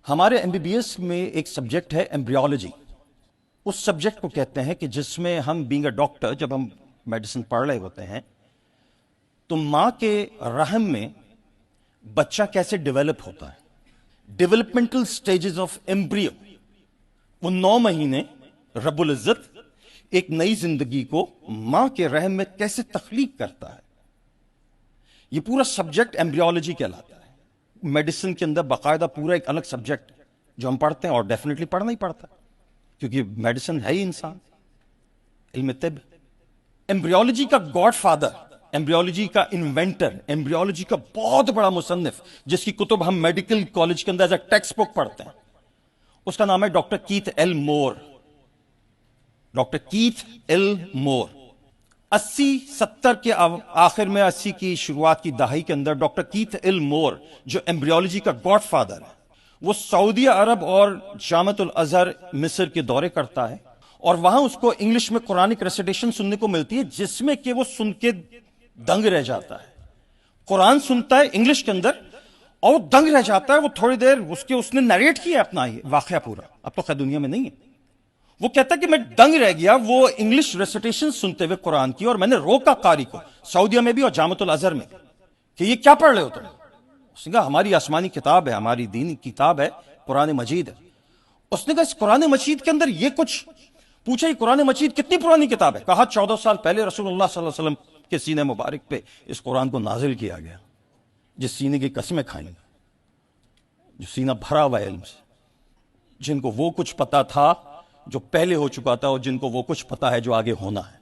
ہمارے M B B S میں ایک سبجیکٹ ہے ایمبریولوجی. اس سبجیکٹ کو کہتے ہیں کہ جس میں ہم بینگ اے ڈاکٹر جب ہم میڈیسن پڑھ رہے ہوتے ہیں تو ماں کے رحم میں بچہ کیسے ڈیولپ ہوتا ہے، ڈیولپمنٹل سٹیجز آف ایمبریو. وہ 9 مہینے رب العزت ایک نئی زندگی کو ماں کے رحم میں کیسے تخلیق کرتا ہے. یہ پورا سبجیکٹ ایمبریولوجی کہلاتا ہے. میڈیسن کے اندر باقاعدہ پورا ایک الگ سبجیکٹ جو ہم پڑھتے ہیں، اور ڈیفینیٹلی پڑھنا ہی پڑتا ہے کیونکہ میڈیسن ہے ہی انسان، علم طب. ایمبریولوجی کا گاڈ فادر، ایمبریولوجی کا انوینٹر، ایمبریولوجی کا بہت بڑا مصنف جس کی کتب ہم میڈیکل کالج کے اندر ایز اے ٹیکسٹ بک پڑھتے ہیں، اس کا نام ہے ڈاکٹر کیتھ ایل مور. ڈاکٹر کیتھ ایل مور 80-70 کے آخر میں، 80 کی شروعات کی دہائی کے اندر ڈاکٹر کیتھ ایل مور جو ایمبریولوجی کا گاڈ فادر ہے، وہ سعودی عرب اور جامعۃ الازہر مصر کے دورے کرتا ہے، اور وہاں اس کو انگلش میں قرآنک ریسیٹیشن سننے کو ملتی ہے جس میں کہ وہ سن کے دنگ رہ جاتا ہے. قرآن سنتا ہے انگلش کے اندر اور وہ دنگ رہ جاتا ہے. وہ تھوڑی دیر اس نے نیریٹ کیا اپنا یہ واقعہ پورا، اب تو خیر دنیا میں نہیں ہے. وہ کہتا ہے کہ میں دنگ رہ گیا وہ انگلش ریسیٹیشن سنتے ہوئے قرآن کی، اور میں نے روکا قاری کو سعودیہ میں بھی اور جامعۃ الازہر میں کہ یہ کیا پڑھ رہے ہو تم. اس نے کہا ہماری آسمانی کتاب ہے، ہماری دینی کتاب ہے، قرآن مجید ہے. اس نے کہا اس قرآن مجید کے اندر یہ کچھ پوچھا، یہ قرآن مجید کتنی پرانی کتاب ہے؟ کہا 14 سال پہلے رسول اللہ صلی اللہ علیہ وسلم کے سینے مبارک پہ اس قرآن کو نازل کیا گیا. جس سینے کی قسمیں کھائیں گے، جو سینہ بھرا ہوا ہے علم سے، جن کو وہ کچھ پتا تھا جو پہلے ہو چکا تھا، اور جن کو وہ کچھ پتا ہے جو آگے ہونا ہے.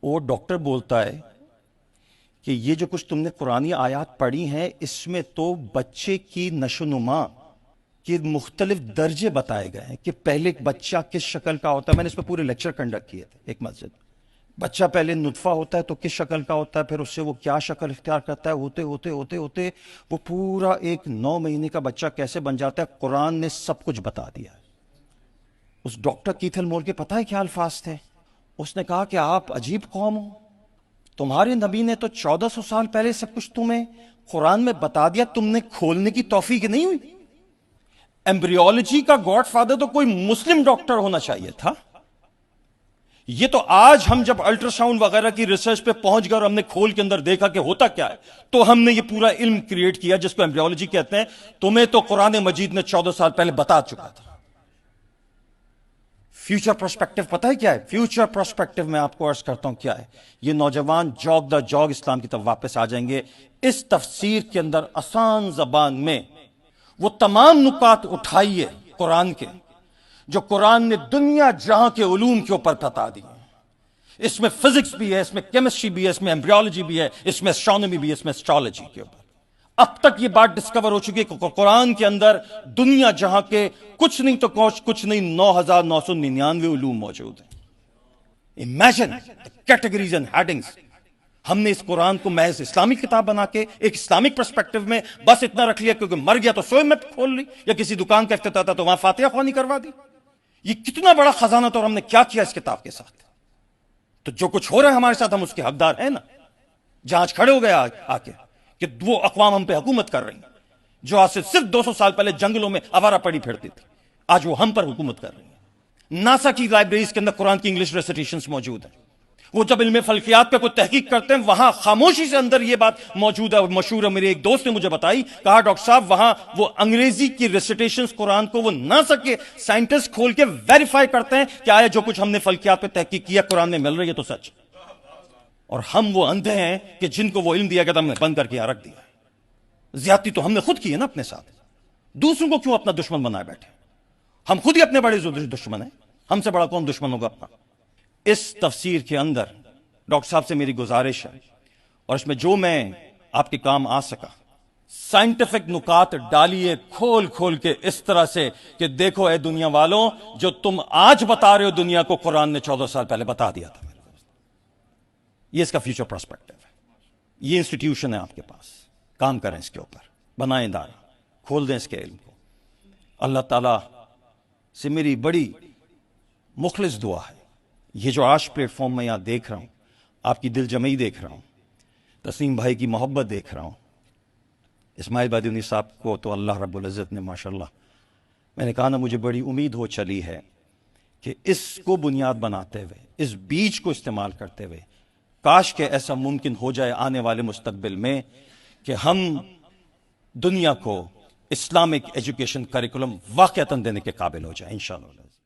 وہ ڈاکٹر بولتا ہے کہ یہ جو کچھ تم نے قرآنی آیات پڑھی ہیں اس میں تو بچے کی نشو و نما کے مختلف درجے بتائے گئے ہیں کہ پہلے ایک بچہ کس شکل کا ہوتا ہے. میں نے اس پہ پورے لیکچر کنڈکٹ کیے تھے ایک مسجد. بچہ پہلے نطفہ ہوتا ہے تو کس شکل کا ہوتا ہے، پھر اس سے وہ کیا شکل اختیار کرتا ہے، ہوتے ہوتے ہوتے ہوتے وہ پورا ایک 9 مہینے کا بچہ کیسے بن جاتا ہے. قرآن نے سب کچھ بتا دیا ہے. اس ڈاکٹر کیتھ ایل مور کے پتہ ہے کیا الفاظ تھے؟ اس نے کہا کہ آپ عجیب قوم ہو، تمہارے نبی نے تو 1400 سال پہلے سب کچھ تمہیں قرآن میں بتا دیا، تم نے کھولنے کی توفیق نہیں ہوئی. ایمبریولوجی کا گاڈ فادر تو کوئی مسلم ڈاکٹر ہونا چاہیے تھا. یہ تو آج ہم جب الٹرا ساؤنڈ وغیرہ کی ریسرچ پہ پہنچ گئے اور ہم نے کھول کے اندر دیکھا کہ ہوتا کیا ہے، تو ہم نے یہ پورا علم کریٹ کیا جس کو ایمبریولوجی کہتے ہیں. تمہیں تو قرآن مجید نے 14 سال پہلے بتا چکا تھا. فیوچر پرسپیکٹو پتہ ہے کیا ہے؟ فیوچر پرسپیکٹو میں آپ کو عرض کرتا ہوں کیا ہے. یہ نوجوان جوگ دا جوگ اسلام کی طرف واپس آ جائیں گے. اس تفسیر کے اندر آسان زبان میں وہ تمام نکات اٹھائیے قرآن کے جو قرآن نے دنیا جہاں کے علوم کے اوپر بتا دی. اس میں فزکس بھی ہے، اس میں کیمسٹری بھی ہے، اس میں ایمبریولوجی بھی ہے، اس میں اسٹرانومی بھی ہے، اس میں اسٹرالوجی کے اوپر. اب تک یہ بات ڈسکور ہو چکی ہے کہ قرآن کے اندر دنیا جہاں کے کچھ نہیں تو کچھ نہیں 9999 علوم موجود ہیں. Imagine categories and headings. ہم نے اس قرآن کو محض اسلامی کتاب بنا کے ایک اسلامک پرسپیکٹو میں بس اتنا رکھ لیا کیونکہ مر گیا تو سوئے میں کھول لی، یا کسی دکان کا افتتاح تھا تو وہاں فاتحہ خوانی کروا دی. یہ کتنا بڑا خزانہ تھا اور ہم نے کیا کیا اس کتاب کے ساتھ. تو جو کچھ ہو رہا ہے ہمارے ساتھ ہم اس کے حقدار ہیں نا. جہاں آج کھڑے ہو گئے آ کے کہ وہ اقوام ہم پہ حکومت کر رہی ہیں جو آج سے صرف 200 سال پہلے جنگلوں میں آوارہ پڑی پھرتی تھی، آج وہ ہم پر حکومت کر رہی ہیں. ناسا کی لائبریریز کے اندر قرآن کی انگلش ریسیٹیشنز موجود ہیں. وہ جب علم فلکیات پہ کوئی تحقیق کرتے ہیں وہاں خاموشی سے اندر یہ بات موجود ہے. مشہور ہے، میرے ایک دوست نے مجھے بتائی، کہا ڈاکٹر صاحب وہاں وہ انگریزی کی ریسیٹیشنز قرآن کو وہ ناسا کے سائنٹسٹ کھول کے ویریفائی کرتے ہیں کہ آیا جو کچھ ہم نے فلکیات پہ تحقیق کیا قرآن میں مل رہی ہے تو سچ. اور ہم وہ اندھے ہیں کہ جن کو وہ علم دیا گیا تھا ہم نے بند کر کے یہاں رکھ دیا. زیادتی تو ہم نے خود کی ہے نا اپنے ساتھ. دوسروں کو کیوں اپنا دشمن بنائے بیٹھے؟ ہم خود ہی اپنے بڑے دشمن ہیں. ہم سے بڑا کون دشمن ہوگا اپنا؟ اس تفسیر کے اندر ڈاکٹر صاحب سے میری گزارش ہے، اور اس میں جو میں آپ کے کام آ سکا، سائنٹیفک نکات ڈالیے کھول کھول کے اس طرح سے کہ دیکھو اے دنیا والوں، جو تم آج بتا رہے ہو دنیا کو قرآن نے 14 سال پہلے بتا دیا تھا. یہ اس کا فیوچر پرسپیکٹو ہے. یہ انسٹیٹیوشن ہے آپ کے پاس، کام کریں اس کے اوپر، بنائیں ادارہ، کھول دیں اس کے علم کو. اللہ تعالیٰ سے میری بڑی مخلص دعا ہے، یہ جو آج پلیٹ فارم میں یہاں دیکھ رہا ہوں، آپ کی دل جمعی دیکھ رہا ہوں، تسلیم بھائی کی محبت دیکھ رہا ہوں، اسماعیل بادونی صاحب کو تو اللہ رب العزت نے ماشاءاللہ، میں نے کہا نا مجھے بڑی امید ہو چلی ہے کہ اس کو بنیاد بناتے ہوئے، اس بیج کو استعمال کرتے ہوئے، کاش کہ ایسا ممکن ہو جائے آنے والے مستقبل میں کہ ہم دنیا کو اسلامک ایجوکیشن کریکولم واقعتاً دینے کے قابل ہو جائیں انشاءاللہ۔